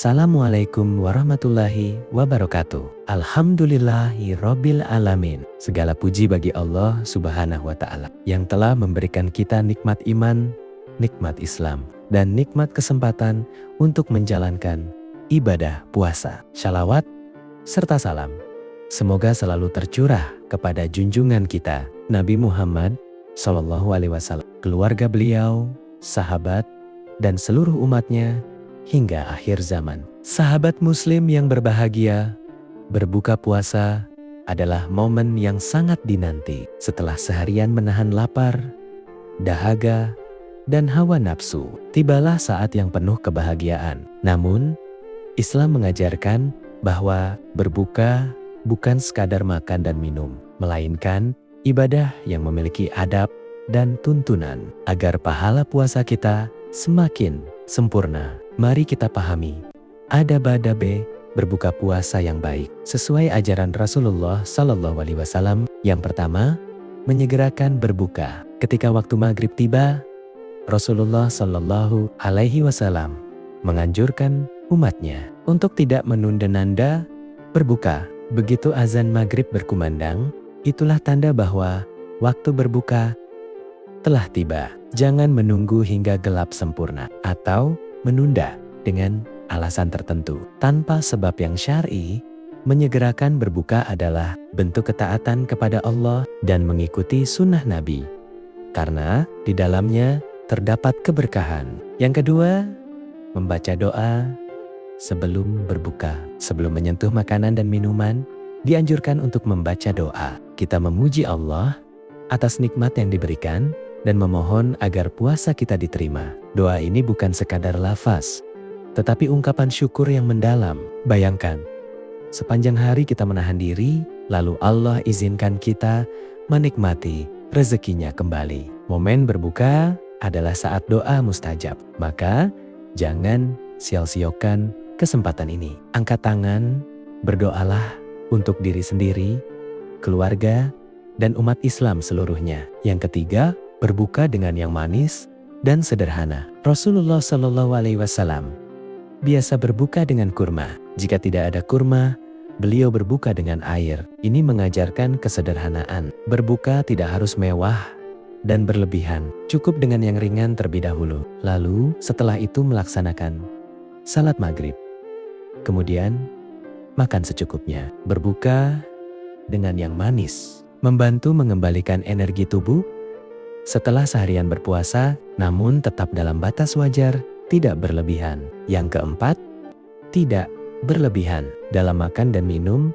Assalamualaikum warahmatullahi wabarakatuh. Alhamdulillahi rabbil alamin. Segala puji bagi Allah subhanahu wa ta'ala yang telah memberikan kita nikmat iman, nikmat Islam, dan nikmat kesempatan untuk menjalankan ibadah puasa. Shalawat serta salam semoga selalu tercurah kepada junjungan kita Nabi Muhammad SAW, keluarga beliau, sahabat, dan seluruh umatnya hingga akhir zaman. Sahabat muslim yang berbahagia, berbuka puasa adalah momen yang sangat dinanti setelah seharian menahan lapar, dahaga, dan hawa nafsu. Tibalah saat yang penuh kebahagiaan. Namun, Islam mengajarkan bahwa berbuka bukan sekadar makan dan minum, melainkan ibadah yang memiliki adab dan tuntunan. Agar pahala puasa kita semakin sempurna, mari kita pahami adab-adab berbuka puasa yang baik sesuai ajaran Rasulullah SAW. Yang pertama, menyegerakan berbuka. Ketika waktu maghrib tiba, Rasulullah SAW menganjurkan umatnya untuk tidak menunda-nanda berbuka. Begitu azan maghrib berkumandang, itulah tanda bahwa waktu berbuka telah tiba. Jangan menunggu hingga gelap sempurna atau menunda dengan alasan tertentu tanpa sebab yang syar'i. Menyegerakan berbuka adalah bentuk ketaatan kepada Allah dan mengikuti sunnah Nabi, karena di dalamnya terdapat keberkahan. Yang kedua, membaca doa sebelum berbuka. Sebelum menyentuh makanan dan minuman, dianjurkan untuk membaca doa. Kita memuji Allah atas nikmat yang diberikan dan memohon agar puasa kita diterima. Doa ini bukan sekadar lafaz, tetapi ungkapan syukur yang mendalam. Bayangkan, sepanjang hari kita menahan diri, lalu Allah izinkan kita menikmati rezekinya kembali. Momen berbuka adalah saat doa mustajab. Maka, jangan sia-siakan kesempatan ini. Angkat tangan, berdoalah untuk diri sendiri, keluarga, dan umat Islam seluruhnya. Yang ketiga, berbuka dengan yang manis dan sederhana. Rasulullah SAW biasa berbuka dengan kurma. Jika tidak ada kurma, beliau berbuka dengan air. Ini mengajarkan kesederhanaan. Berbuka tidak harus mewah dan berlebihan. Cukup dengan yang ringan terlebih dahulu. Lalu setelah itu melaksanakan salat maghrib. Kemudian makan secukupnya. Berbuka dengan yang manis membantu mengembalikan energi tubuh setelah seharian berpuasa, namun tetap dalam batas wajar, tidak berlebihan. Yang keempat, tidak berlebihan dalam makan dan minum.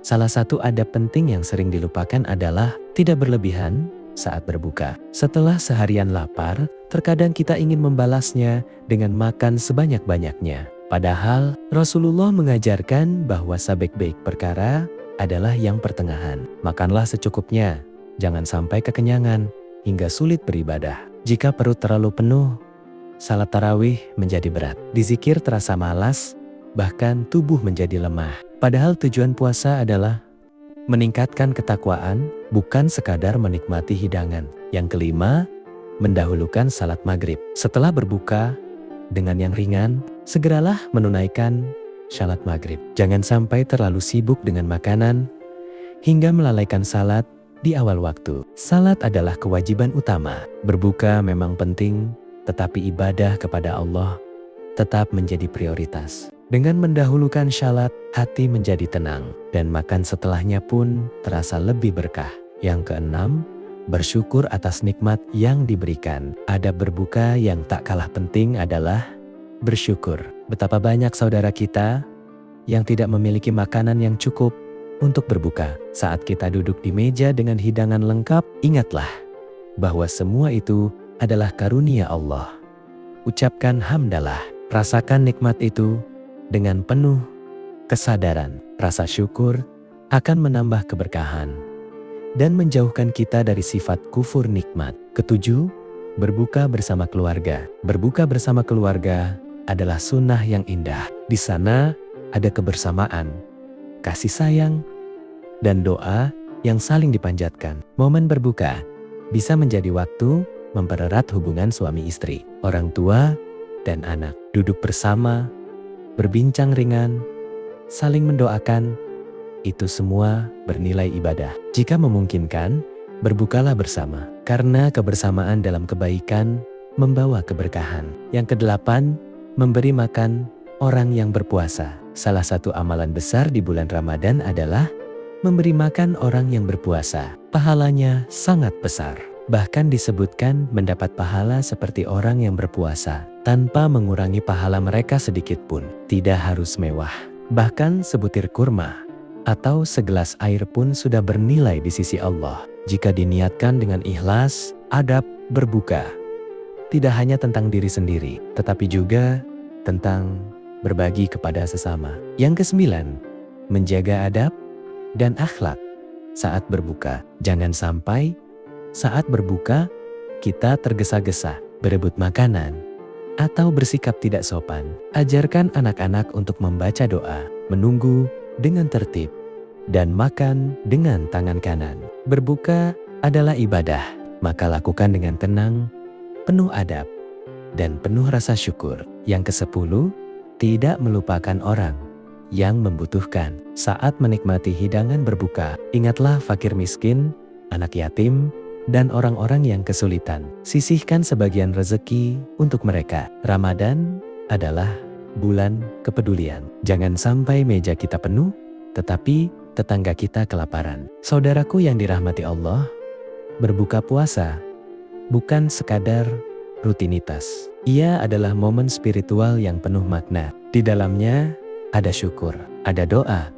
Salah satu adab penting yang sering dilupakan adalah tidak berlebihan saat berbuka. Setelah seharian lapar, terkadang kita ingin membalasnya dengan makan sebanyak-banyaknya. Padahal Rasulullah mengajarkan bahwa sebaik-baik perkara adalah yang pertengahan. Makanlah secukupnya, jangan sampai kekenyangan hingga sulit beribadah. Jika perut terlalu penuh, salat tarawih menjadi berat. Dizikir terasa malas, bahkan tubuh menjadi lemah. Padahal tujuan puasa adalah meningkatkan ketakwaan, bukan sekadar menikmati hidangan. Yang kelima, mendahulukan salat maghrib. Setelah berbuka dengan yang ringan, segeralah menunaikan salat maghrib. Jangan sampai terlalu sibuk dengan makanan hingga melalaikan salat di awal waktu. Salat adalah kewajiban utama. Berbuka memang penting, tetapi ibadah kepada Allah tetap menjadi prioritas. Dengan mendahulukan salat, hati menjadi tenang, dan makan setelahnya pun terasa lebih berkah. Yang keenam, bersyukur atas nikmat yang diberikan. Adab berbuka yang tak kalah penting adalah bersyukur. Betapa banyak saudara kita yang tidak memiliki makanan yang cukup untuk berbuka. Saat kita duduk di meja dengan hidangan lengkap, ingatlah bahwa semua itu adalah karunia Allah. Ucapkan hamdalah, rasakan nikmat itu dengan penuh kesadaran. Rasa syukur akan menambah keberkahan dan menjauhkan kita dari sifat kufur nikmat. Ketujuh, berbuka bersama keluarga. Berbuka bersama keluarga adalah sunnah yang indah. Di sana ada kebersamaan, kasih sayang, dan doa yang saling dipanjatkan. Momen berbuka bisa menjadi waktu mempererat hubungan suami istri, orang tua, dan anak. Duduk bersama, berbincang ringan, saling mendoakan, itu semua bernilai ibadah. Jika memungkinkan, berbukalah bersama, karena kebersamaan dalam kebaikan membawa keberkahan. Yang kedelapan, memberi makan orang yang berpuasa. Salah satu amalan besar di bulan Ramadan adalah memberi makan orang yang berpuasa. Pahalanya sangat besar. Bahkan disebutkan mendapat pahala seperti orang yang berpuasa, tanpa mengurangi pahala mereka sedikit pun. Tidak harus mewah. Bahkan sebutir kurma atau segelas air pun sudah bernilai di sisi Allah. Jika diniatkan dengan ikhlas, adab berbuka tidak hanya tentang diri sendiri, tetapi juga tentang berbagi kepada sesama. Yang kesembilan, menjaga adab dan akhlak saat berbuka. Jangan sampai saat berbuka kita tergesa-gesa, berebut makanan, atau bersikap tidak sopan. Ajarkan anak-anak untuk membaca doa, menunggu dengan tertib, dan makan dengan tangan kanan. Berbuka adalah ibadah, maka lakukan dengan tenang, penuh adab, dan penuh rasa syukur. Yang ke-10, tidak melupakan orang yang membutuhkan. Saat menikmati hidangan berbuka, ingatlah fakir miskin, anak yatim, dan orang-orang yang kesulitan. Sisihkan sebagian rezeki untuk mereka. Ramadan adalah bulan kepedulian. Jangan sampai meja kita penuh, tetapi tetangga kita kelaparan. Saudaraku yang dirahmati Allah, berbuka puasa bukan sekadar rutinitas. Ia adalah momen spiritual yang penuh makna. Di dalamnya ada syukur, ada doa,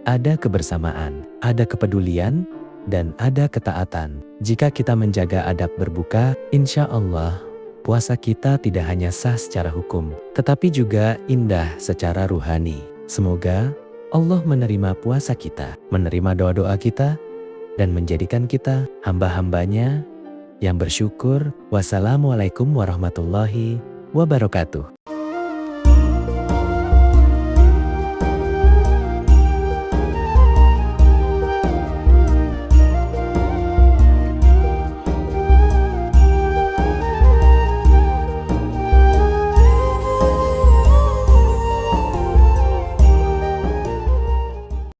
ada kebersamaan, ada kepedulian, dan ada ketaatan. Jika kita menjaga adab berbuka, insya Allah puasa kita tidak hanya sah secara hukum, tetapi juga indah secara ruhani. Semoga Allah menerima puasa kita, menerima doa-doa kita, dan menjadikan kita hamba-hambanya yang bersyukur. Wassalamualaikum warahmatullahi wabarakatuh.